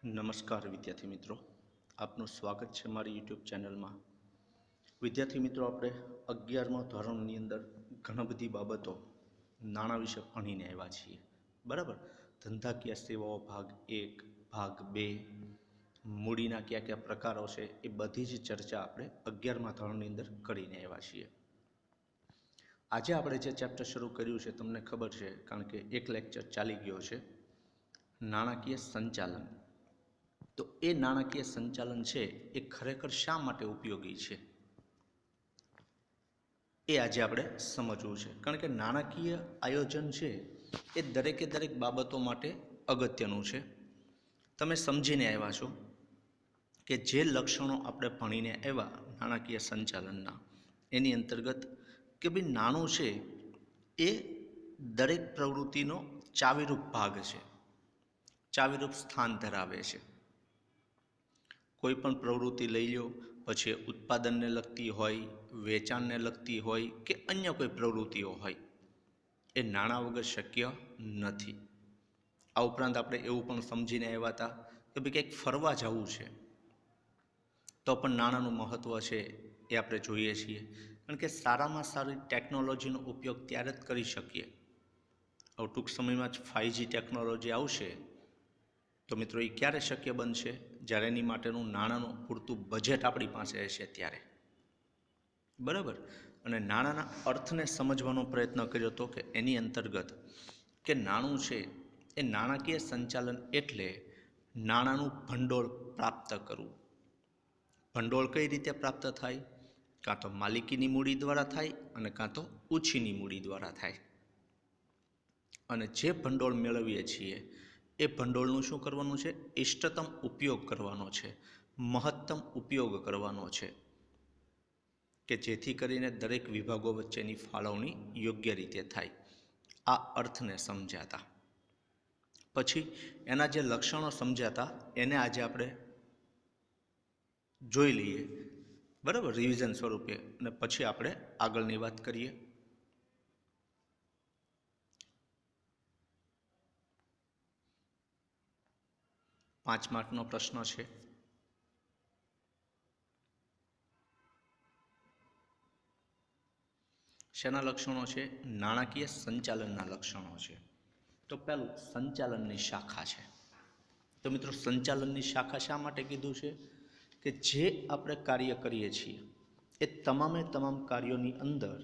નમસ્કાર વિદ્યાર્થી મિત્રો, આપનું સ્વાગત છે મારી યુટ્યુબ ચેનલમાં. વિદ્યાર્થી મિત્રો, આપણે 11મા ધોરણની અંદર ઘણી બધી બાબતો નાણાં વિશે ભણીને આવ્યા છીએ. બરાબર. ધંધાકીય સેવાઓ ભાગ 1, ભાગ 2, મૂડીના કયા કયા પ્રકારો છે એ બધી જ ચર્ચા આપણે 11મા ધોરણની અંદર કરીને આવ્યા છીએ. આજે આપણે જે ચેપ્ટર શરૂ કર્યું છે તમને ખબર છે, કારણ કે એક લેક્ચર ચાલી ગયો છે, નાણાકીય સંચાલન. તો એ નાણાકીય સંચાલન છે એ ખરેખર શા માટે ઉપયોગી છે એ આજે આપણે સમજવું છે. કારણ કે નાણાકીય આયોજન છે એ દરેકે દરેક બાબતો માટે અગત્યનું છે. તમે સમજીને આવ્યા છો કે જે લક્ષણો આપણે ભણીને આવ્યા નાણાકીય સંચાલનના, એની અંતર્ગત કે ભાઈ નાણું છે એ દરેક પ્રવૃત્તિનો ચાવીરૂપ ભાગ છે, ચાવીરૂપ સ્થાન ધરાવે છે. કોઈ પણ પ્રવૃત્તિ લઈ લો, પછી ઉત્પાદનને લગતી હોય, વેચાણને લગતી હોય કે અન્ય કોઈ પ્રવૃત્તિઓ હોય, એ નાણાં વગર શક્ય નથી. આ ઉપરાંત આપણે એવું પણ સમજીને આવ્યા હતા કે ભાઈ કંઈક ફરવા જવું છે તો પણ નાણાંનું મહત્ત્વ છે એ આપણે જોઈએ છીએ. કારણ કે સારામાં સારી ટેકનોલોજીનો ઉપયોગ ત્યારે જ કરી શકીએ. હવે ટૂંક સમયમાં જ 5G ટેકનોલોજી આવશે, તો મિત્રો એ ક્યારે શક્ય બનશે? જ્યારે એની માટેનું નાણાંનું પૂરતું બજેટ આપણી પાસે હશે ત્યારે. બરાબર. અને નાણાંના અર્થને સમજવાનો પ્રયત્ન કર્યો હતો કે એની અંતર્ગત કે નાણું છે એ નાણાકીય સંચાલન એટલે નાણાંનું ભંડોળ પ્રાપ્ત કરવું. ભંડોળ કઈ રીતે પ્રાપ્ત થાય? કાં તો માલિકીની મૂડી દ્વારા થાય અને કાં તો ઉછીની મૂડી દ્વારા થાય. અને જે ભંડોળ મેળવીએ છીએ એ ભંડોળનું શું કરવાનું છે? ઇષ્ટતમ ઉપયોગ કરવાનો છે, મહત્તમ ઉપયોગ કરવાનો છે, કે જેથી કરીને દરેક વિભાગો વચ્ચેની ફાળવણી યોગ્ય રીતે થાય. આ અર્થને સમજાતા પછી એના જે લક્ષણો સમજાતા એને આજે આપણે જોઈ લઈએ. બરાબર, રિવિઝન સ્વરૂપે, અને પછી આપણે આગળની વાત કરીએ. પાંચ માર્કનો પ્રશ્ન છે. શેના લક્ષણો છે? નાણાકીય સંચાલનના લક્ષણો છે. તો પહેલું સંચાલનની શાખા છે. તો મિત્રો, સંચાલનની શાખા શા માટે કીધું છે? કે જે આપણે કાર્ય કરીએ છીએ એ તમામે તમામ કાર્યોની અંદર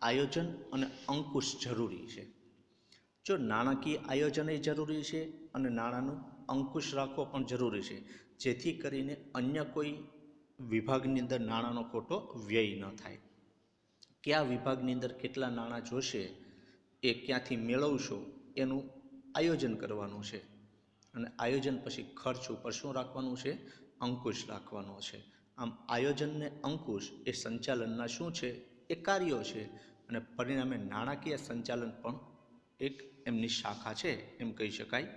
આયોજન અને અંકુશ જરૂરી છે. જો નાણાકીય આયોજન એ જરૂરી છે અને નાણાંનું અંકુશ રાખવો પણ જરૂરી છે, જેથી કરીને અન્ય કોઈ વિભાગની અંદર નાણાંનો ખોટો વ્યય ન થાય. કયા વિભાગની અંદર કેટલા નાણાં જોશે એ ક્યાંથી મેળવશો એનું આયોજન કરવાનું છે. અને આયોજન પછી ખર્ચ ઉપર શું રાખવાનું છે? અંકુશ રાખવાનો છે. આમ આયોજનને અંકુશ એ સંચાલનના શું છે? એ કાર્યો છે. અને પરિણામે નાણાકીય સંચાલન પણ એક એમની શાખા છે એમ કહી શકાય.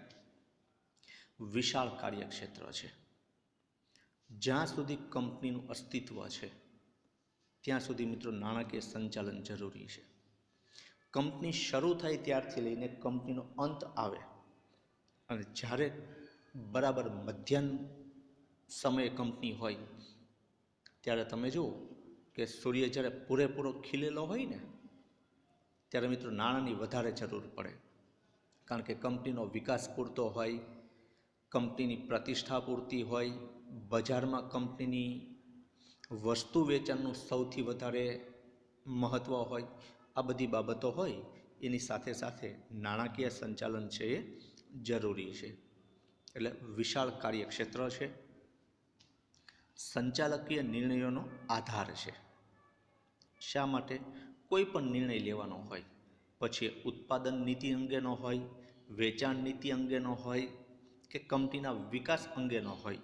વિશાળ કાર્યક્ષેત્ર છે. જ્યાં સુધી કંપનીનું અસ્તિત્વ છે ત્યાં સુધી મિત્રો નાણાકીય સંચાલન જરૂરી છે. કંપની શરૂ થાય ત્યારથી લઈને કંપનીનો અંત આવે, અને જ્યારે બરાબર મધ્યાહન સમયે કંપની હોય ત્યારે તમે જુઓ કે સૂર્ય જ્યારે પૂરેપૂરો ખીલેલો હોય ને ત્યારે મિત્રો નાણાંની વધારે જરૂર પડે. કારણ કે કંપનીનો વિકાસ પૂરતો હોય, કંપનીની પ્રતિષ્ઠા પૂરતી હોય, બજારમાં કંપનીની વસ્તુ વેચાણનું સૌથી વધારે મહત્ત્વ હોય, આ બધી બાબતો હોય, એની સાથે સાથે નાણાકીય સંચાલન છે એ જરૂરી છે. એટલે વિશાળ કાર્યક્ષેત્ર છે. સંચાલકીય નિર્ણયોનો આધાર છે. શા માટે? કોઈ પણ નિર્ણય લેવાનો હોય, પછી ઉત્પાદન નીતિ અંગેનો હોય, વેચાણ નીતિ અંગેનો હોય કે કંપનીના વિકાસ અંગેનો હોય,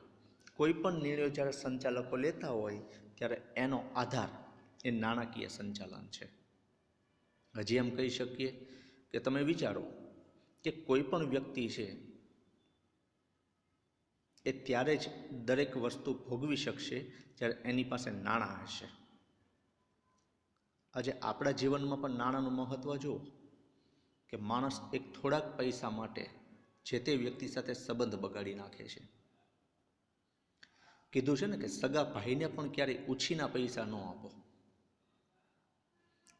કોઈ પણ નિર્ણયો જ્યારે સંચાલકો લેતા હોય ત્યારે એનો આધાર એ નાણાકીય સંચાલન છે. હજી એમ કહી શકીએ કે તમે વિચારો કે કોઈ પણ વ્યક્તિ છે એ ત્યારે જ દરેક વસ્તુ ભોગવી શકશે જ્યારે એની પાસે નાણાં હશે. આજે આપણા જીવનમાં પણ નાણાંનું મહત્ત્વ જુઓ કે માણસ એક થોડાક પૈસા માટે જે તે વ્યક્તિ સાથે સંબંધ બગાડી નાખે છે. કીધું છે ને કે સગા ભાઈને પણ ક્યારેય ઉછીના પૈસા ન આપો.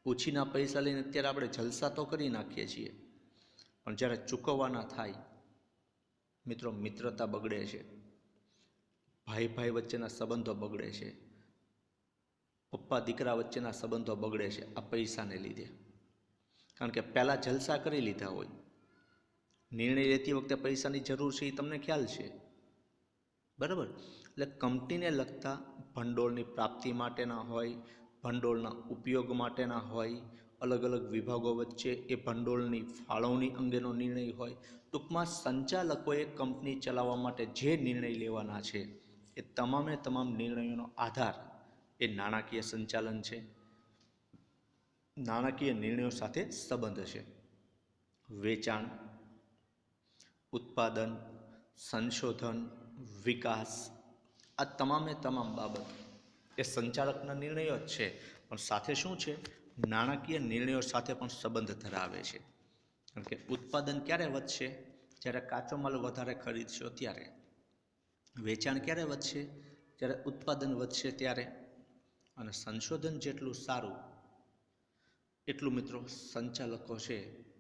ઉછીના પૈસા લઈને અત્યારે આપણે જલસા તો કરી નાખીએ છીએ, પણ જ્યારે ચૂકવવાના થાય મિત્રો, મિત્રતા બગડે છે, ભાઈ ભાઈ વચ્ચેના સંબંધો બગડે છે, પપ્પા દીકરા વચ્ચેના સંબંધો બગડે છે આ પૈસાને લીધે. કારણ કે પહેલાં જલસા કરી લીધા હોય, નિર્ણય લેતી વખતે પૈસાની જરૂર છે એ તમને ખ્યાલ છે, બરાબર. એટલે કંપનીને લગતા ભંડોળની પ્રાપ્તિ માટેના હોય, ભંડોળના ઉપયોગ માટેના હોય, અલગ અલગ વિભાગો વચ્ચે એ ભંડોળની ફાળવણી અંગેનો નિર્ણય હોય. ટૂંકમાં સંચાલકોએ કંપની ચલાવવા માટે જે નિર્ણય લેવાના છે એ તમામે તમામ નિર્ણયોનો આધાર એ નાણાકીય સંચાલન છે, નાણાકીય નિર્ણયો સાથે સંબંધ છે. વેચાણ, ઉત્પાદન, સંશોધન, વિકાસ, આ તમામે તમામ બાબત એ સંચાલકના નિર્ણયો જ છે, પણ સાથે શું છે, નાણાકીય નિર્ણયો સાથે પણ સંબંધ ધરાવે છે. કારણ કે ઉત્પાદન ક્યારે વધશે, જ્યારે કાચો માલ વધારે ખરીદશો ત્યારે. વેચાણ ક્યારે વધશે, જ્યારે ઉત્પાદન વધશે ત્યારે. અને સંશોધન જેટલું સારું એટલું મિત્રો સંચાલકો છે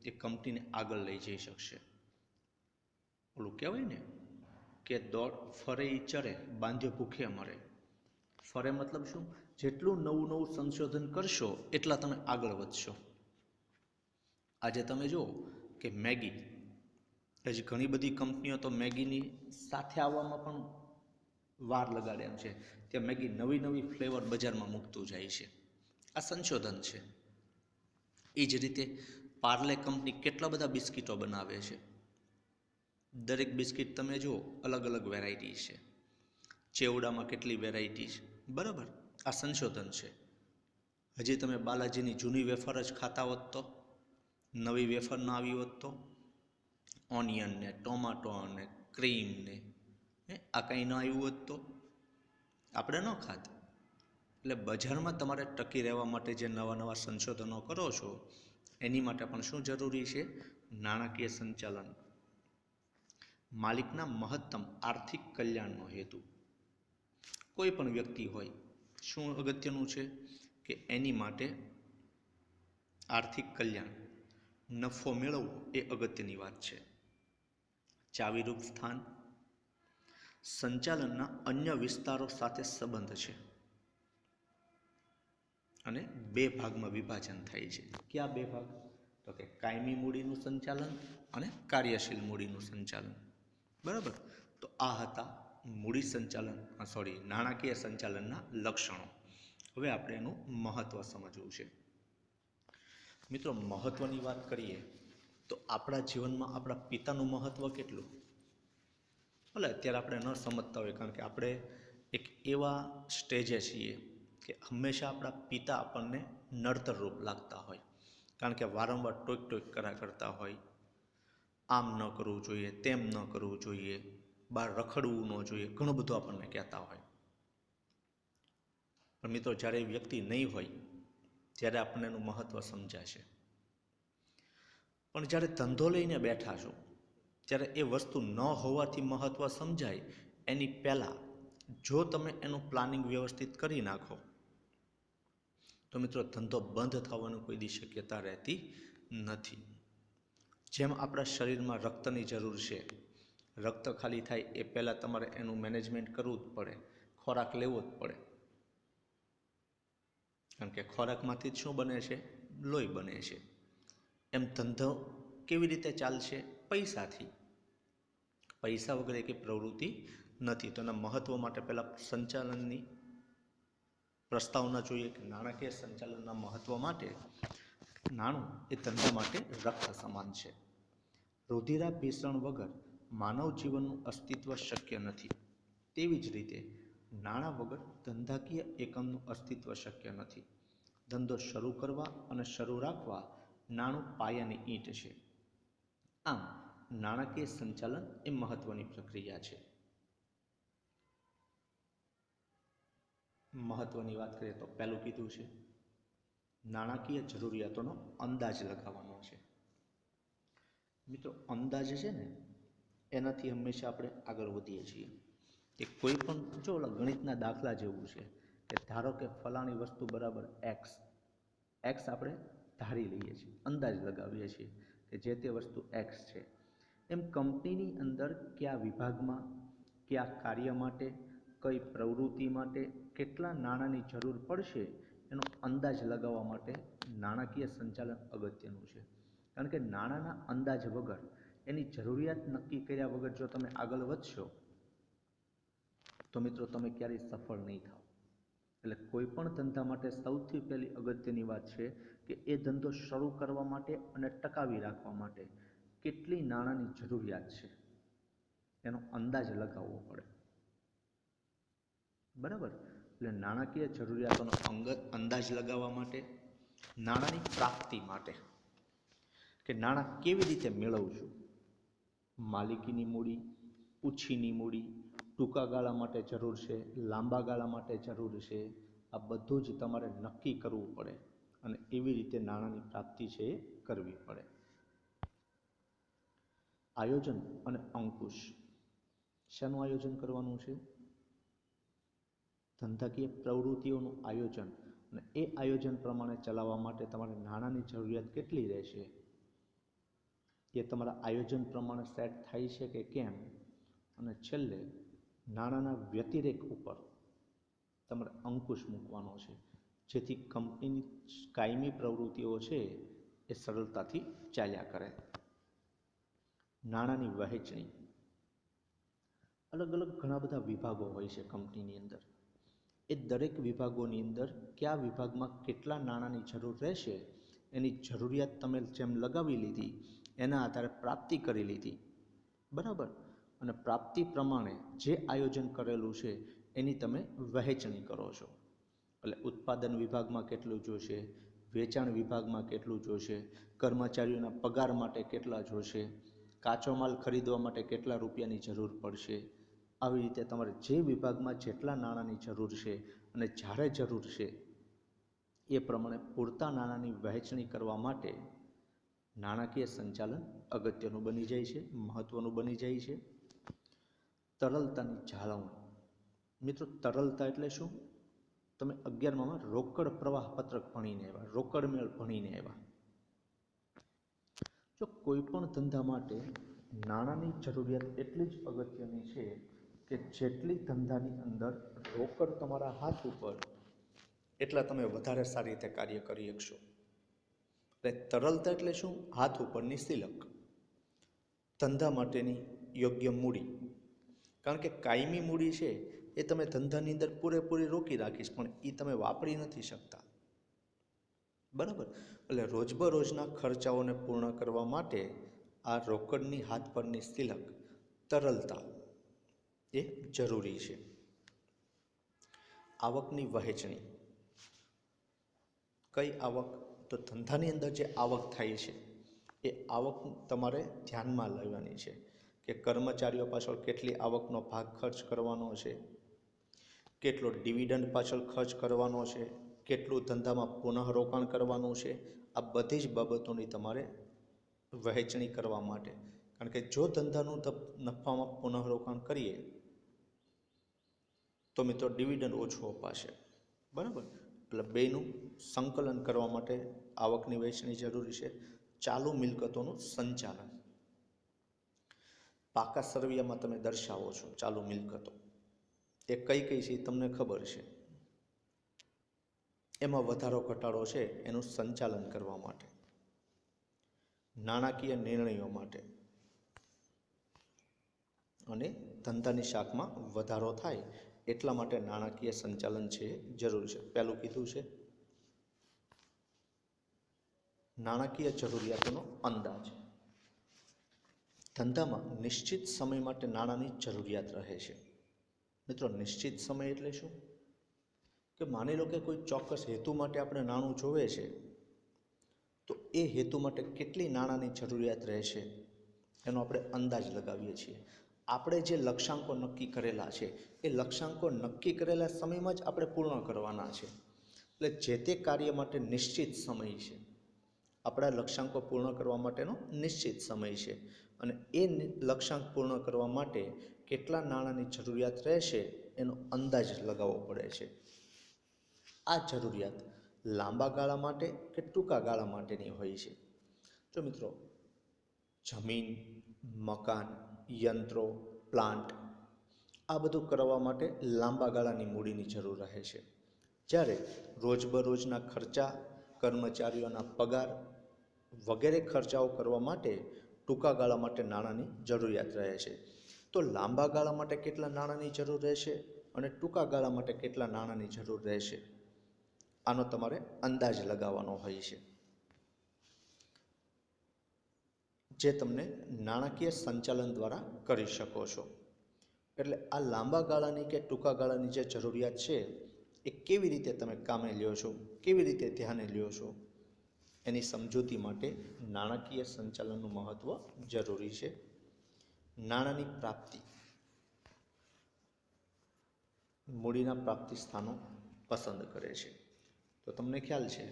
એ કંપનીને આગળ લઈ જઈ શકશે. ઓલું કહેવાય ને કે દોડ ફરે ઈ ચરે, બાંધ્યો ભૂખે મરે. ફરે મતલબ શું, જેટલું નવું નવું સંશોધન કરશો એટલા તમે આગળ વધશો. આજે તમે જુઓ કે મેગી, હજી ઘણી બધી કંપનીઓ તો મેગીની સાથે આવવામાં પણ વાર લગાડે એમ છે. ત્યાં મેગી નવી નવી ફ્લેવર બજારમાં મૂકતું જાય છે, આ સંશોધન છે. એ જ રીતે પાર્લે કંપની કેટલા બધા બિસ્કિટો બનાવે છે. દરેક બિસ્કિટ તમે જુઓ અલગ અલગ વેરાયટી છે, ચેવડામાં કેટલી વેરાયટી છે, બરાબર. આ સંશોધન છે. હજી તમે બાલાજીની જૂની વેફર જ ખાતા હોત તો, નવી વેફર ન આવી હોત તો, ઓનિયન ને ટોમાટો ને ક્રીમ ને આ કંઈ ન આવ્યું હોત તો આપણે ન ખાત. એટલે બજારમાં તમારે ટકી રહેવા માટે જે નવા નવા સંશોધનો કરો છો એની માટે પણ શું જરૂરી છે, નાણાકીય સંચાલન. માલિકના મહત્તમ આર્થિક કલ્યાણનો હેતુ. કોઈ પણ વ્યક્તિ હોય, શું અગત્યનું છે કે એની માટે આર્થિક કલ્યાણ, નફો મેળવવો એ અગત્યની વાત છે. ચાવીરૂપ સ્થાન, સંચાલનના અન્ય વિસ્તારો સાથે સંબંધ છે. અને બે ભાગમાં વિભાજન થાય છે. કયા બે ભાગ, તો કે કાયમી મૂડીનું સંચાલન અને કાર્યશીલ મૂડીનું સંચાલન, બરાબર. તો આ હતા મૂડી સંચાલન, નાણાકીય સંચાલનના લક્ષણો. હવે આપણે એનું મહત્ત્વ સમજવું છે. મિત્રો, મહત્ત્વની વાત કરીએ તો આપણા જીવનમાં આપણા પિતાનું મહત્ત્વ કેટલું, ભલે અત્યારે આપણે ન સમજતા હોય, કારણ કે આપણે એક એવા સ્ટેજે છીએ કે હંમેશા આપણા પિતા આપણને નડતર રૂપ લાગતા હોય. કારણ કે વારંવાર ટોક ટોક કરતા હોય, આમ ન કરવું જોઈએ, તેમ ન કરવું જોઈએ, બહાર રખડવું ન જોઈએ, ઘણું બધું આપણને કહેતા હોય. પણ મિત્રો, જ્યારે એ વ્યક્તિ નહીં હોય ત્યારે આપણને એનું મહત્ત્વ સમજાશે. પણ જ્યારે ધંધો લઈને બેઠા છો ત્યારે એ વસ્તુ ન હોવાથી મહત્ત્વ સમજાય એની પહેલાં જો તમે એનું પ્લાનિંગ વ્યવસ્થિત કરી નાખો તો મિત્રો ધંધો બંધ થવાની કોઈ દી શક્યતા રહેતી નથી. જેમ આપણા શરીરમાં રક્તની જરૂર છે, રક્ત ખાલી થાય એ પહેલાં તમારે એનું મેનેજમેન્ટ કરવું જ પડે, ખોરાક લેવો જ પડે. કારણ કે ખોરાકમાંથી જ શું બને છે, લોહી બને છે. એમ ધંધો કેવી રીતે ચાલશે, પૈસાથી. પૈસા વગર એક પ્રવૃત્તિ નથી. તો એના મહત્ત્વ માટે પહેલાં સંચાલનની પ્રસ્તાવના જોઈએ કે નાણાકીય સંચાલનના મહત્ત્વ માટે નાણું એ ધંધા માટે રક્ત સમાન છે. રુધિરાભિસરણ વગર માનવ જીવનનું અસ્તિત્વ શક્ય નથી. તેવી જ રીતે નાણાં વગર ધંધાકીય એકમનું અસ્તિત્વ શક્ય નથી. ધંધો શરૂ કરવા અને શરૂ રાખવા નાણું પાયાની ઈંટ છે. આમ નાણાકીય સંચાલન એ મહત્ત્વની પ્રક્રિયા છે. મહત્ત્વની વાત કરીએ તો પહેલું કીધું છે નાણાકીય જરૂરિયાતોનો અંદાજ લગાવવાનો છે. મિત્રો, અંદાજ છે ને એનાથી હંમેશા આપણે આગળ વધીએ છીએ. કે કોઈ પણ જો ઓલા ગણિતના દાખલા જેવું છે કે ધારો કે ફલાણી વસ્તુ બરાબર એક્સ આપણે ધારી લઈએ છીએ, અંદાજ લગાવીએ છીએ કે જે તે વસ્તુ એક્સ છે. એમ કંપનીની અંદર કયા વિભાગમાં, કયા કાર્ય માટે, કઈ પ્રવૃત્તિ માટે કેટલા નાણાંની જરૂર પડશે એનો અંદાજ લગાવવા માટે નાણાકીય સંચાલન અગત્યનું છે. કારણ કે નાણાંના અંદાજ વગર, એની જરૂરિયાત નક્કી કર્યા વગર જો તમે આગળ વધશો તો મિત્રો તમે ક્યારેય સફળ નહીં થાઓ. એટલે કોઈ પણ ધંધા માટે સૌથી પહેલી અગત્યની વાત છે કે એ ધંધો શરૂ કરવા માટે અને ટકાવી રાખવા માટે કેટલી નાણાંની જરૂરિયાત છે એનો અંદાજ લગાવવો પડે. બરાબર? એટલે નાણાકીય જરૂરિયાતોનો અંદાજ લગાવવા માટે, નાણાંની પ્રાપ્તિ માટે કે નાણાં કેવી રીતે મેળવશું, માલિકીની મૂડી, ઉછીની મૂડી, ટૂંકા ગાળા માટે જરૂર છે, લાંબા ગાળા માટે જરૂર છે, આ બધું જ તમારે નક્કી કરવું પડે અને એવી રીતે નાણાંની પ્રાપ્તિ છે એ કરવી પડે. આયોજન અને અંકુશ. શાનું આયોજન કરવાનું છે? ધંધાકીય પ્રવૃત્તિઓનું આયોજન, અને એ આયોજન પ્રમાણે ચલાવવા માટે તમારે નાણાંની જરૂરિયાત કેટલી રહેશે એ તમારા આયોજન પ્રમાણે સેટ થાય છે કે કેમ, અને છેલ્લે નાણાંના વ્યતિરેક ઉપર તમારે અંકુશ મૂકવાનો છે જેથી કંપનીની કાયમી પ્રવૃત્તિઓ છે એ સરળતાથી ચાલ્યા કરે. નાણાંની વહેંચણી. અલગ અલગ ઘણા બધા વિભાગો હોય છે કંપનીની અંદર. એ દરેક વિભાગોની અંદર કયા વિભાગમાં કેટલા નાણાંની જરૂર રહેશે એની જરૂરિયાત તમે જેમ લગાવી લીધી એના આધારે પ્રાપ્તિ કરી લીધી. બરાબર? અને પ્રાપ્તિ પ્રમાણે જે આયોજન કરેલું છે એની તમે વહેંચણી કરો છો. એટલે ઉત્પાદન વિભાગમાં કેટલું જોશે, વેચાણ વિભાગમાં કેટલું જોશે, કર્મચારીઓના પગાર માટે કેટલા જોશે, કાચો માલ ખરીદવા માટે કેટલા રૂપિયાની જરૂર પડશે. આવી રીતે તમારે જે વિભાગમાં જેટલા નાણાંની જરૂર છે અને જ્યારે જરૂર છે એ પ્રમાણે પૂરતા નાણાંની વહેંચણી કરવા માટે નાણાકીય સંચાલન અગત્યનું બની જાય છે, મહત્ત્વનું બની જાય છે. તરલતાની જાળવણી. મિત્રો, તરલતા એટલે શું? તમે 11માં રોકડ પ્રવાહ પત્રક ભણીને આવ્યા, રોકડ મેળ ભણીને આવ્યા. જો કોઈ પણ ધંધા માટે નાણાંની જરૂરિયાત એટલી જ અગત્યની છે કે જેટલી ધંધાની અંદર રોકડ તમારા હાથ ઉપર એટલા તમે વધારે સારી રીતે કાર્ય કરી શકશો. એટલે તરલતા એટલે શું? હાથ ઉપરની સિલક. ધંધા માટેની યોગ્ય મૂડી. કારણ કે કાયમી મૂડી છે એ તમે ધંધાની અંદર પૂરેપૂરી રોકી રાખીશ પણ એ તમે વાપરી નથી શકતા. બરાબર? એટલે રોજબરોજના ખર્ચાઓને પૂર્ણ કરવા માટે આ રોકડની હાથ પરની સિલક, તરલતા એ જરૂરી છે. આવકની વહેંચણી. કઈ આવક? તો ધંધાની અંદર જે આવક થાય છે એ આવક તમારે ધ્યાનમાં લેવાની છે કે કર્મચારીઓ પાછળ કેટલી આવકનો ભાગ ખર્ચ કરવાનો છે, કેટલો ડિવિડન્ડ પાછળ ખર્ચ કરવાનો છે, કેટલું ધંધામાં પુનઃરોકાણ કરવાનું છે. આ બધી જ બાબતોની તમારે વહેંચણી કરવા માટે, કારણ કે જો ધંધાનું નફામાં પુનઃરોકાણ કરીએ તો મિત્રો ડિવિડન્ડ ઓછું અપાશે. બરાબર? એટલે બેનું સંકલન કરવા માટે આવકની વહેંચણી જરૂરી છે. ચાલુ મિલકતોનું સંચાલન. પાકા સરવૈયામાં તમે દર્શાવો છો ચાલુ મિલકતો, એ કઈ કઈ છે તમને ખબર છે. એમાં વધારો ઘટાડો છે એનું સંચાલન કરવા માટે, નાણાકીય નિર્ણયો માટે અને ધંધાની શાખમાં વધારો થાય એટલા માટે નાણાકીય સંચાલન છે જરૂર છે. પહેલું કીધું છે નાણાકીય જરૂરિયાતોનો અંદાજ. ધંધામાં નિશ્ચિત સમય માટે નાણાંની જરૂરિયાત રહે છે. મિત્રો, નિશ્ચિત સમય એટલે શું? કે માની લો કે કોઈ ચોક્કસ હેતુ માટે આપણે નાણું જોવે છે તો એ હેતુ માટે કેટલી નાણાંની જરૂરિયાત રહેશે એનો આપણે અંદાજ લગાવીએ છીએ. આપણે જે લક્ષ્યાંકો નક્કી કરેલા છે એ લક્ષ્યાંકો નક્કી કરેલા સમયમાં જ આપણે પૂર્ણ કરવાના છે. એટલે જે તે કાર્ય માટે નિશ્ચિત સમય છે, આપણા લક્ષ્યાંકો પૂર્ણ કરવા માટેનો નિશ્ચિત સમય છે અને એ લક્ષ્યાંક પૂર્ણ કરવા માટે કેટલા નાણાંની જરૂરિયાત રહેશે એનો અંદાજ લગાવવો પડે છે. આ જરૂરિયાત લાંબા ગાળા માટે કે ટૂંકા ગાળા માટેની હોય છે. જો મિત્રો, જમીન, મકાન, યંત્રો, પ્લાન્ટ આ બધું કરવા માટે લાંબા ગાળાની મૂડીની જરૂર રહે છે. જ્યારે રોજબરોજના ખર્ચા, કર્મચારીઓના પગાર વગેરે ખર્ચાઓ કરવા માટે ટૂંકા ગાળા માટે નાણાંની જરૂરિયાત રહે છે. તો લાંબા ગાળા માટે કેટલા નાણાંની જરૂર રહેશે અને ટૂંકા ગાળા માટે કેટલા નાણાંની જરૂર રહેશે, આનો તમારે અંદાજ લગાવવાનો હોય છે, જે તમને નાણાકીય સંચાલન દ્વારા કરી શકો છો. એટલે આ લાંબા ગાળાની કે ટૂંકા ગાળાની જે જરૂરિયાત છે એ કેવી રીતે તમે કામે લ્યો છો, કેવી રીતે ધ્યાને લ્યો છો, એની સમજૂતી માટે નાણાકીય સંચાલનનું મહત્ત્વ જરૂરી છે. નાણાંની પ્રાપ્તિ, મૂડીના પ્રાપ્તિ સ્થાનો પસંદ કરે છે. તો તમને ખ્યાલ છે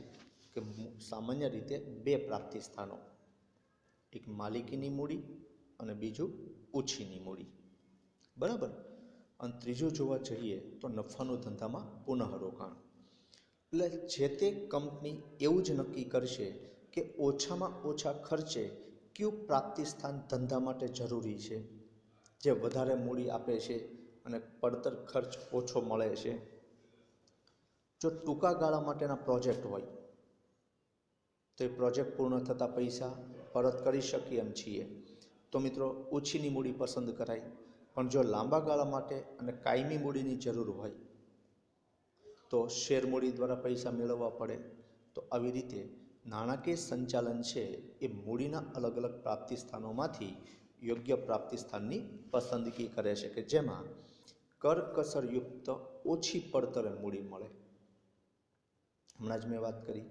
કે સામાન્ય રીતે બે પ્રાપ્તિ સ્થાનો, એક માલિકીની મૂડી અને બીજું ઓછીની મૂડી, બરાબર. અને ત્રીજું જોવા જઈએ તો નફાનો ધંધામાં પુનઃરોકાણ. એટલે જે તે કંપની એવું જ નક્કી કરશે કે ઓછામાં ઓછા ખર્ચે કયું પ્રાપ્તિ સ્થાન ધંધા માટે જરૂરી છે, જે વધારે મૂડી આપે છે અને પડતર ખર્ચ ઓછો મળે છે. જો ટૂંકા ગાળા માટેના પ્રોજેક્ટ હોય તો એ પ્રોજેક્ટ પૂર્ણ થતાં પૈસા પરત કરી શકીએ એમ છીએ તો મિત્રો ઓછીની મૂડી પસંદ કરાય. પણ જો લાંબા ગાળા માટે અને કાયમી મૂડીની જરૂર હોય તો શેર મૂડી દ્વારા પૈસા મેળવવા પડે. તો આવી રીતે નાણાકીય સંચાલન છે એ મૂડીના અલગ અલગ પ્રાપ્તિ સ્થાનોમાંથી યોગ્ય પ્રાપ્તિ સ્થાનની પસંદગી કરે છે કે જેમાં કરકસરયુક્ત ઓછી પડતરે મૂડી મળે. હમણાં જ મેં વાત કરી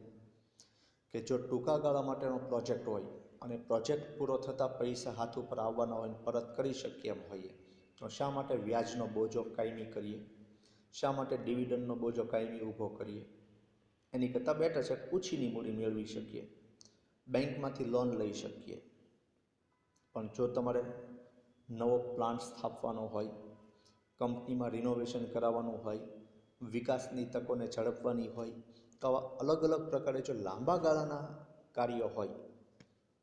કે જો ટૂંકા ગાળા માટેનો પ્રોજેક્ટ હોય અને પ્રોજેક્ટ પૂરો થતાં પૈસા હાથ ઉપર આવવાના હોય પરત કરી શકીએ એમ હોઈએ તો શા માટે વ્યાજનો બોજો કાયમી કરીએ, શા માટે ડિવિડન્ડનો બોજો કાયમી ઊભો કરીએ? એની કરતાં બેટર છે ઓછીની મૂડી મેળવી શકીએ, બેંકમાંથી લોન લઈ શકીએ. પણ જો તમારે નવો પ્લાન્ટ સ્થાપવાનો હોય, કંપનીમાં રિનોવેશન કરાવવાનું હોય, વિકાસની તકોને ઝડપવાની હોય, તો આવા અલગ અલગ પ્રકારે જો લાંબા ગાળાના કાર્યો હોય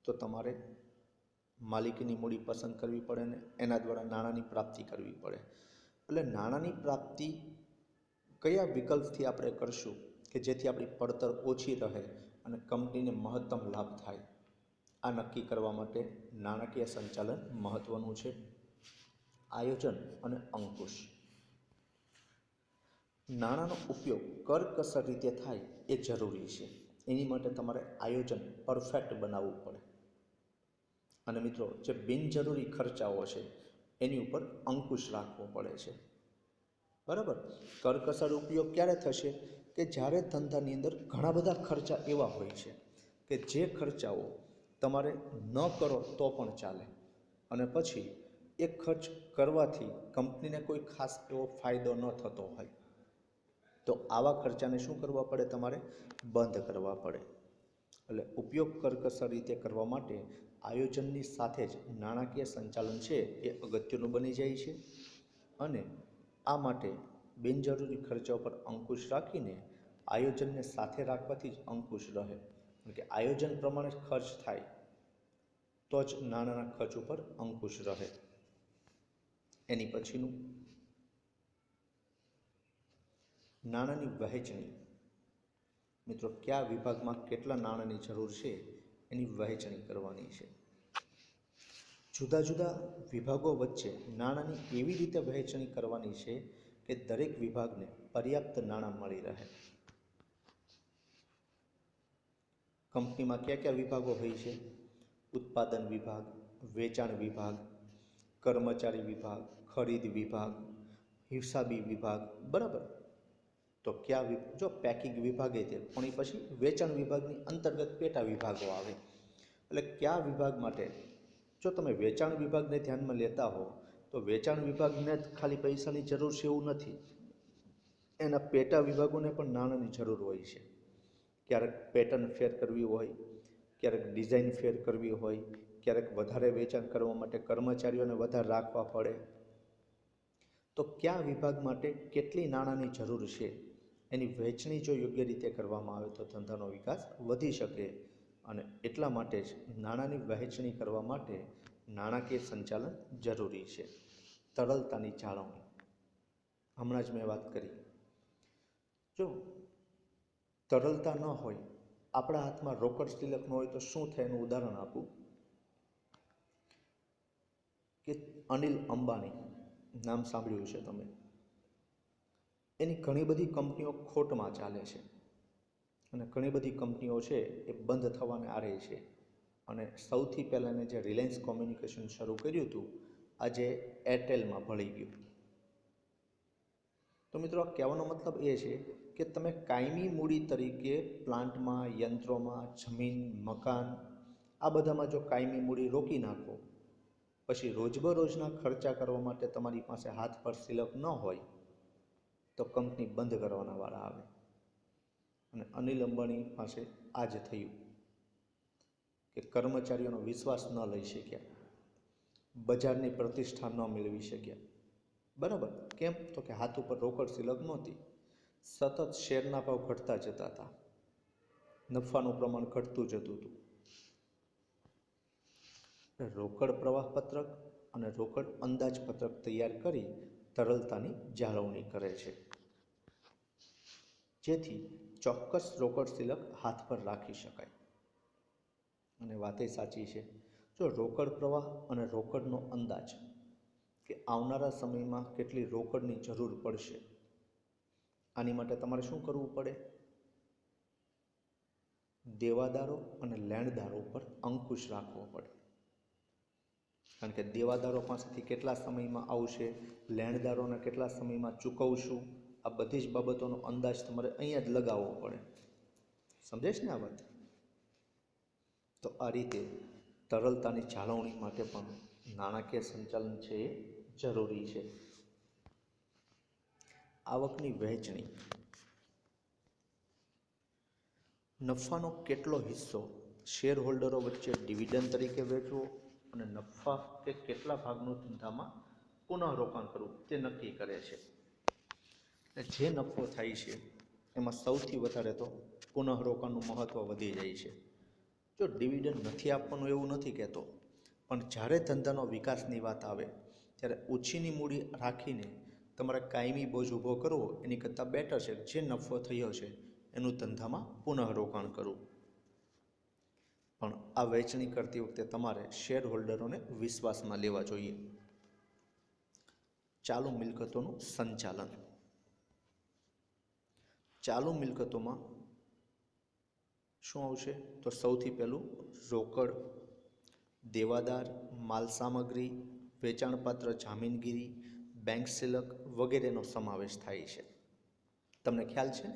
તો તમારે માલિકીની મૂડી પસંદ કરવી પડે ને એના દ્વારા નાણાંની પ્રાપ્તિ કરવી પડે. એટલે નાણાંની પ્રાપ્તિ કયા વિકલ્પથી આપણે કરશું કે જેથી આપણી પડતર ઓછી રહે અને કંપનીને મહત્તમ લાભ થાય, આ નક્કી કરવા માટે નાણાકીય સંચાલન મહત્ત્વનું છે. આયોજન અને અંકુશ. નાણાંનો ઉપયોગ કરકસર રીતે થાય એ જરૂરી છે. એની માટે તમારે આયોજન પરફેક્ટ બનાવવું પડે. અને મિત્રો, જે બિનજરૂરી ખર્ચાઓ છે એની ઉપર અંકુશ રાખવો પડે છે, બરાબર. કરકસર ઉપયોગ ક્યારે થશે કે જ્યારે ધંધાની અંદર ઘણા બધા ખર્ચા એવા હોય છે કે જે ખર્ચાઓ તમારે ન કરો તો પણ ચાલે અને પછી એ ખર્ચ કરવાથી કંપનીને કોઈ ખાસ એવો ફાયદો ન થતો હોય તો આવા ખર્ચાને શું કરવા પડે, તમારે બંધ કરવા પડે. એટલે ઉપયોગ કરકસર રીતે કરવા માટે આયોજનની સાથે જ નાણાકીય સંચાલન છે એ અગત્યનું બની જાય છે. અને આ માટે બિનજરૂરી ખર્ચા પર અંકુશ રાખીને આયોજનને સાથે રાખવાથી જ અંકુશ રહે. કારણ કે આયોજન પ્રમાણે ખર્ચ થાય તો જ નાણાંના ખર્ચ ઉપર અંકુશ રહે. એની પછીનું નાણાંની વહેંચણી. મિત્રો, કયા વિભાગમાં કેટલા નાણાંની જરૂર છે એની વહેંચણી કરવાની છે. જુદા જુદા વિભાગો વચ્ચે નાણાંની એવી રીતે વહેંચણી કરવાની છે કે દરેક વિભાગને પર્યાપ્ત નાણાં મળી રહે. કંપનીમાં કયા કયા વિભાગો હોય છે? ઉત્પાદન વિભાગ, વેચાણ વિભાગ, કર્મચારી વિભાગ, ખરીદ વિભાગ, હિસાબી વિભાગ, બરાબર. તો જો પેકિંગ વિભાગે છે પણ એ પછી વેચાણ વિભાગની અંતર્ગત પેટા વિભાગો આવે. એટલે કયા વિભાગ માટે જો તમે વેચાણ વિભાગને ધ્યાનમાં લેતા હો તો વેચાણ વિભાગને જ ખાલી પૈસાની જરૂર છે એવું નથી, એના પેટા વિભાગોને પણ નાણાંની જરૂર હોય છે. ક્યારેક પેટર્ન ફેર કરવી હોય, ક્યારેક ડિઝાઇન ફેર કરવી હોય, ક્યારેક વધારે વેચાણ કરવા માટે કર્મચારીઓને વધારે રાખવા પડે, તો કયા વિભાગ માટે કેટલી નાણાંની જરૂર છે એની વહેંચણી જો યોગ્ય રીતે કરવામાં આવે તો ધંધાનો વિકાસ વધી શકે અને એટલા માટે જ નાણાંની વહેંચણી કરવા માટે નાણાકીય સંચાલન જરૂરી છે. તરલતાની જાળવણી, હમણાં જ મેં વાત કરી. જો તરલતા ન હોય, આપણા હાથમાં રોકડ સિલક ન હોય તો શું થાય એનું ઉદાહરણ આપું કે અનિલ અંબાણી નામ સાંભળ્યું છે તમે. એની ઘણી બધી કંપનીઓ ખોટમાં ચાલે છે અને ઘણી બધી કંપનીઓ છે એ બંધ થવાને આરે છે. અને સૌથી પહેલાં જે રિલાયન્સ કોમ્યુનિકેશન શરૂ કર્યું હતું, આજે એરટેલમાં ભળી ગયું. તો મિત્રો, આ કહેવાનો મતલબ એ છે કે તમે કાયમી મૂડી તરીકે પ્લાન્ટમાં, યંત્રોમાં, જમીન, મકાન આ બધામાં જો કાયમી મૂડી રોકી નાખો, પછી રોજબરોજના ખર્ચા કરવા માટે તમારી પાસે હાથ પર સિલક ન હોય તો કંપની બંધ કરવાના વાળા આવે. અને અનિલ અંબાણી પાસે આ જ થયું કે કર્મચારીઓનો વિશ્વાસ ન લઈ શક્યા, બજારની પ્રતિષ્ઠા ન મેળવી શક્યા. બરાબર? કેમ? તો કે હાથ ઉપર રોકડ સિલક નહોતી. સતત શેરના ભાવ ઘટતા જતા હતા, નફાનું પ્રમાણ ઘટતું જતું હતું. રોકડ પ્રવાહ પત્રક અને રોકડ અંદાજપત્રક તૈયાર કરી તરલતાની જાળવણી કરે છે, જેથી ચોક્કસ રોકડ સિલક હાથ પર રાખી શકાય. અને વાત એ સાચી છે, જો રોકડ પ્રવાહ અને રોકડનો અંદાજ કે આવનારા સમયમાં કેટલી રોકડની જરૂર પડશે, આની માટે તમારે શું કરવું પડે? દેવાદારો અને લેણદારો પર અંકુશ રાખવો પડે. કારણ કે દેવાદારો પાસેથી કેટલા સમયમાં આવશે, લેણદારોને કેટલા સમયમાં ચૂકવશું, આ બધી જ બાબતોનો અંદાજ તમારે અહીંયા જ લગાવવો પડે. સમજે છે ને આ વાત? તો આ રીતે તરલતાની જાળવણી માટે પણ નાણાકીય સંચાલન છે એ જરૂરી છે. આવકની વહેંચણી, નફાનો કેટલો હિસ્સો શેર હોલ્ડરો વચ્ચે ડિવિડન્ડ તરીકે વહેંચવો અને નફા કે કેટલા ભાગનું ધંધામાં પુનઃરોકાણ કરવું તે નક્કી કરે છે. જે નફો થાય છે એમાં સૌથી વધારે તો પુનઃરોકાણનું મહત્ત્વ વધી જાય છે. જો ડિવિડન્ડ નથી આપવાનું એવું નથી કહેતો, પણ જ્યારે ધંધાનો વિકાસની વાત આવે ત્યારે ઓછીની મૂડી રાખીને તમારે કાયમી બોજ ઊભો કરવો એની કરતાં બેટર છે જે નફો થયો છે એનું ધંધામાં પુનઃરોકાણ કરવું. પણ આ વહેંચણી કરતી વખતે તમારે શેર હોલ્ડરોને વિશ્વાસમાં લેવા જોઈએ. ચાલુ મિલકતોનું સંચાલન. ચાલુ મિલકતોમાં શું આવશે? તો સૌથી પહેલું રોકડ, દેવાદાર, માલસામગ્રી, વેચાણપાત્ર જામીનગીરી, બેંક સિલક વગેરેનો સમાવેશ થાય છે. તમને ખ્યાલ છે?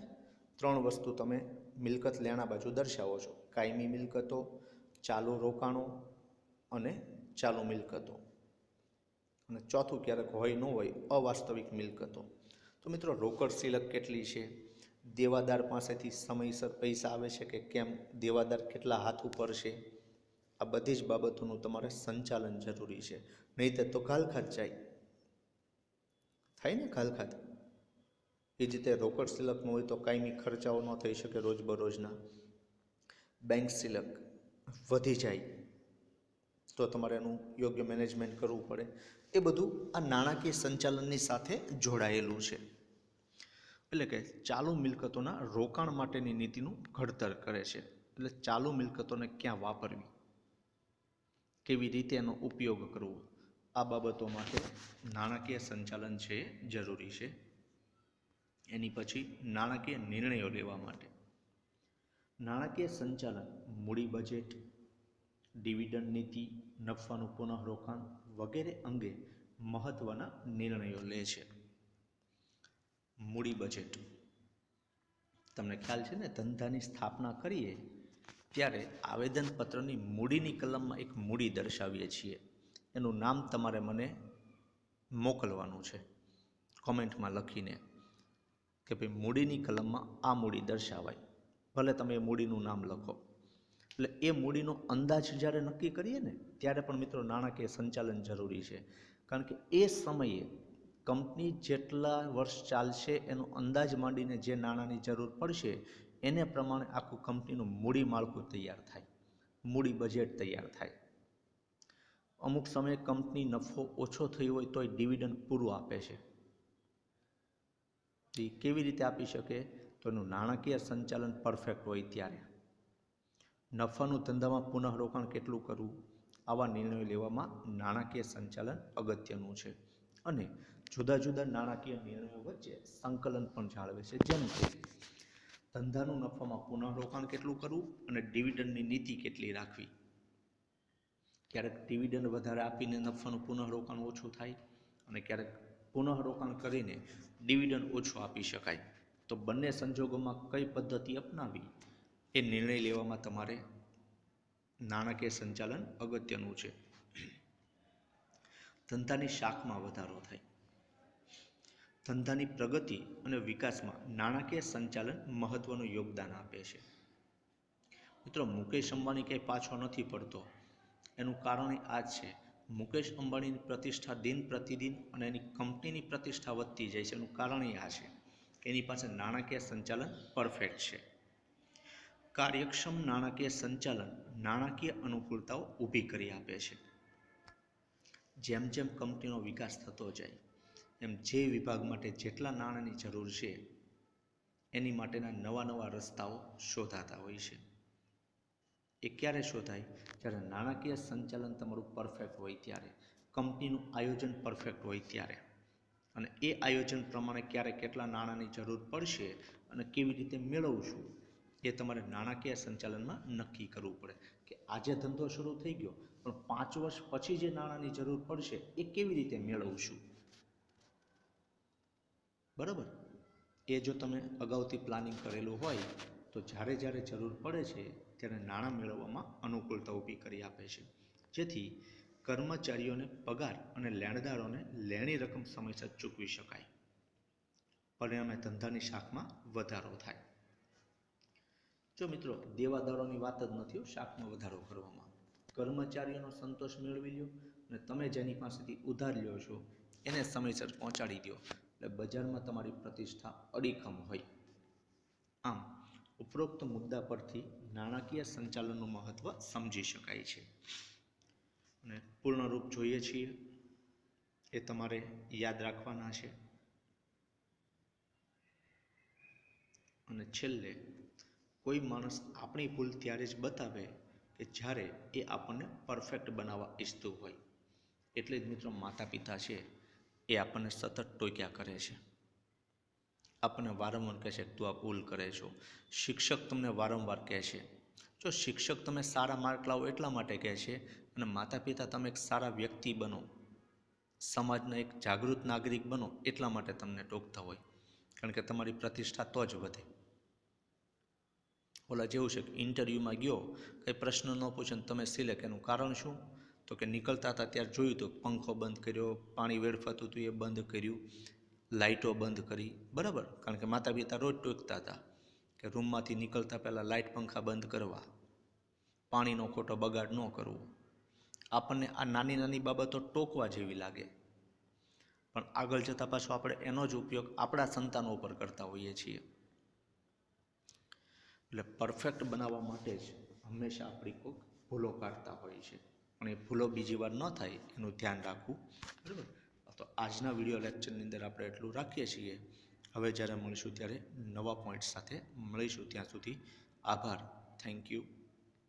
3 વસ્તુ તમે મિલકત લેણા બાજુ દર્શાવો છો: કાયમી મિલકતો, ચાલુ રોકાણો અને ચાલુ મિલકતો. અને ચોથું ક્યારેક હોય ન હોય, અવાસ્તવિક મિલકતો. તો મિત્રો, રોકડ સિલક કેટલી છે, દેવાદાર પાસેથી સમયસર પૈસા આવે છે કે કેમ, દેવાદાર કેટલા હાથ ઉપર છે, આ બધી જ બાબતોનું તમારે સંચાલન જરૂરી છે. નહીંતર તો ઘાલખાત જાય. થાય ને ઘાલખાત? એ જ રીતે રોકડ સિલક ન હોય તો કાયમી ખર્ચાઓ ન થઈ શકે રોજબરોજના. બેંક સિલક વધી જાય તો તમારે એનું યોગ્ય મેનેજમેન્ટ કરવું પડે. એ બધું આ નાણાકીય સંચાલનની સાથે જોડાયેલું છે. એટલે કે ચાલુ મિલકતોના રોકાણ માટેની નીતિનું ઘડતર કરે છે. એટલે ચાલુ મિલકતોને ક્યાં વાપરવી, કેવી રીતે એનો ઉપયોગ કરવો, આ બાબતો માટે નાણાકીય સંચાલન છે એ જરૂરી છે. એની પછી નાણાકીય નિર્ણયો લેવા માટે નાણાકીય સંચાલન મૂડી બજેટ, ડિવિડન્ડ નીતિ, નફાનું પુનઃરોકાણ વગેરે અંગે મહત્ત્વના નિર્ણયો લે છે. મૂડી બજેટ. તમને ખ્યાલ છે ને, ધંધાની સ્થાપના કરીએ ત્યારે આવેદનપત્રની મૂડીની કલમમાં એક મૂડી દર્શાવીએ છીએ. એનું નામ તમારે મને મોકલવાનું છે કોમેન્ટમાં લખીને કે ભાઈ મૂડીની કલમમાં આ મૂડી દર્શાવાય. ભલે તમે એ મૂડીનું નામ લખો. એટલે એ મૂડીનો અંદાજ જ્યારે નક્કી કરીએ ને ત્યારે પણ મિત્રો નાણાકીય સંચાલન જરૂરી છે. કારણ કે એ સમયે કંપની જેટલા વર્ષ ચાલશે એનો અંદાજ માંડીને જે નાણાંની જરૂર પડશે એને પ્રમાણે આખું કંપનીનું મૂડી માળખું તૈયાર થાય, મૂડી બજેટ તૈયાર થાય. અમુક સમયે કંપની નફો ઓછો થયો હોય તોય ડિવિડન્ડ પૂરું આપે છે. એ કેવી રીતે આપી શકે? તો એનું નાણાકીય સંચાલન પરફેક્ટ હોય ત્યારે. નફાનું ધંધામાં પુનઃરોકાણ કેટલું કરવું, આવા નિર્ણયો લેવામાં નાણાકીય સંચાલન અગત્યનું છે. અને જુદા જુદા નાણાકીય નિર્ણયો વચ્ચે સંકલન પણ જાળવે છે. જેમ કે ધંધાનું નફામાં પુનઃરોકાણ કેટલું કરવું અને ડિવિડન્ડની નીતિ કેટલી રાખવી. ક્યારેક ડિવિડન્ડ વધારે આપીને નફાનું પુનઃરોકાણ ઓછું થાય અને ક્યારેક પુનઃરોકાણ કરીને ડિવિડન્ડ ઓછું આપી શકાય. તો બંને સંજોગોમાં કઈ પદ્ધતિ અપનાવી એ નિર્ણય લેવામાં તમારે નાણાકીય સંચાલન અગત્યનું છે. ધંધાની શાખમાં વધારો થાય. ધંધાની પ્રગતિ અને વિકાસમાં નાણાકીય સંચાલન મહત્વનું યોગદાન આપે છે. મિત્રો, મુકેશ અંબાણી કંઈ પાછો નથી પડતો. એનું કારણ આ જ છે. મુકેશ અંબાણીની પ્રતિષ્ઠા દિન પ્રતિદિન અને એની કંપનીની પ્રતિષ્ઠા વધતી જાય છે. એનું કારણ આ છે કે એની પાસે નાણાકીય સંચાલન પરફેક્ટ છે. કાર્યક્ષમ નાણાકીય સંચાલન નાણાકીય અનુકૂળતાઓ ઊભી કરી આપે છે. જેમ જેમ કંપનીનો વિકાસ થતો જાય એમ જે વિભાગ માટે જેટલા નાણાંની જરૂર છે એની માટેના નવા નવા રસ્તાઓ શોધાતા હોય છે. એ ક્યારે શોધાય? જ્યારે નાણાકીય સંચાલન તમારું પરફેક્ટ હોય ત્યારે, કંપનીનું આયોજન પરફેક્ટ હોય ત્યારે. અને એ આયોજન પ્રમાણે ક્યારે કેટલા નાણાંની જરૂર પડશે અને કેવી રીતે મેળવશું એ તમારે નાણાકીય સંચાલનમાં નક્કી કરવું પડે. કે આજે ધંધો શરૂ થઈ ગયો પણ 5 વર્ષ પછી જે નાણાંની જરૂર પડશે એ કેવી રીતે મેળવશું. બરાબર? એ જો તમે અગાઉથી પ્લાનિંગ કરેલું હોય તો જ્યારે જ્યારે જરૂર પડે છે ત્યારે નાણાં મેળવવામાં અનુકૂળતા ઊભી કરી આપે છે. જેથી કર્મચારીઓને પગાર અને લેણદારોને લેણી રકમ સમયસર ચૂકવી શકાય. પરિણામે ધંધાની શાખમાં વધારો થાય. જો મિત્રો, દેવાદારોની વાત જ નથી શાખમાં વધારો કરવામાં. કર્મચારીઓનો સંતોષ મેળવી લ્યો અને તમે જેની પાસેથી ઉધાર લ્યો છો એને સમયસર પહોંચાડી દો એટલે બજારમાં તમારી પ્રતિષ્ઠા અડીખમ હોય. આમ ઉપરોક્ત મુદ્દા પરથી નાણાકીય સંચાલનનું મહત્વ સમજી શકાય છે. અને પૂર્ણરૂપ જોઈએ છીએ એ તમારે યાદ રાખવાના છે. અને છેલ્લે, કોઈ માણસ આપણી ભૂલ ત્યારે જ બતાવે કે જ્યારે એ આપણને પરફેક્ટ બનાવવા ઈચ્છતું હોય. એટલે જ મિત્રો, માતા પિતા છે એ આપણને સતત ટોક્યા કરે છે, આપણને વારંવાર કહે છે કે તું આ ભૂલ કરે છો. શિક્ષક તમને વારંવાર કહે છે. જો શિક્ષક તમે સારા માર્ક લાવો એટલા માટે કહે છે અને માતા પિતા તમે એક સારા વ્યક્તિ બનો, સમાજના એક જાગૃત નાગરિક બનો એટલા માટે તમને ટોકતા હોય. કારણ કે તમારી પ્રતિષ્ઠા તો જ વધે. ઓલા જેવું છે કે ઇન્ટરવ્યૂમાં ગયો, કંઈ પ્રશ્ન ન પૂછે ને તમે સિલેક્ટ, એનું કારણ શું? તો કે નીકળતા હતા ત્યારે જોયું તો પંખો બંધ કર્યો, પાણી વેડફાતું હતું એ બંધ કર્યું, લાઇટો બંધ કરી. બરાબર? કારણ કે માતા પિતા રોજ ટોકતા હતા કે રૂમમાંથી નીકળતા પહેલાં લાઇટ પંખા બંધ કરવા, પાણીનો ખોટો બગાડ ન કરવો. આપણને આ નાની નાની બાબતો ટોકવા જેવી લાગે, પણ આગળ જતાં પાછો આપણે એનો જ ઉપયોગ આપણા સંતાનો ઉપર કરતા હોઈએ છીએ. એટલે પરફેક્ટ બનાવવા માટે જ હંમેશા આપણી કોઈક ભૂલો કાઢતા હોય છે. પણ એ ભૂલો બીજી વાર ન થાય એનું ધ્યાન રાખવું. બરાબર? તો આજના વિડીયો લેક્ચરની અંદર આપણે એટલું રાખીએ છીએ. હવે જ્યારે મળીશું ત્યારે નવા પોઈન્ટ સાથે મળીશું. ત્યાં સુધી આભાર. Thank you.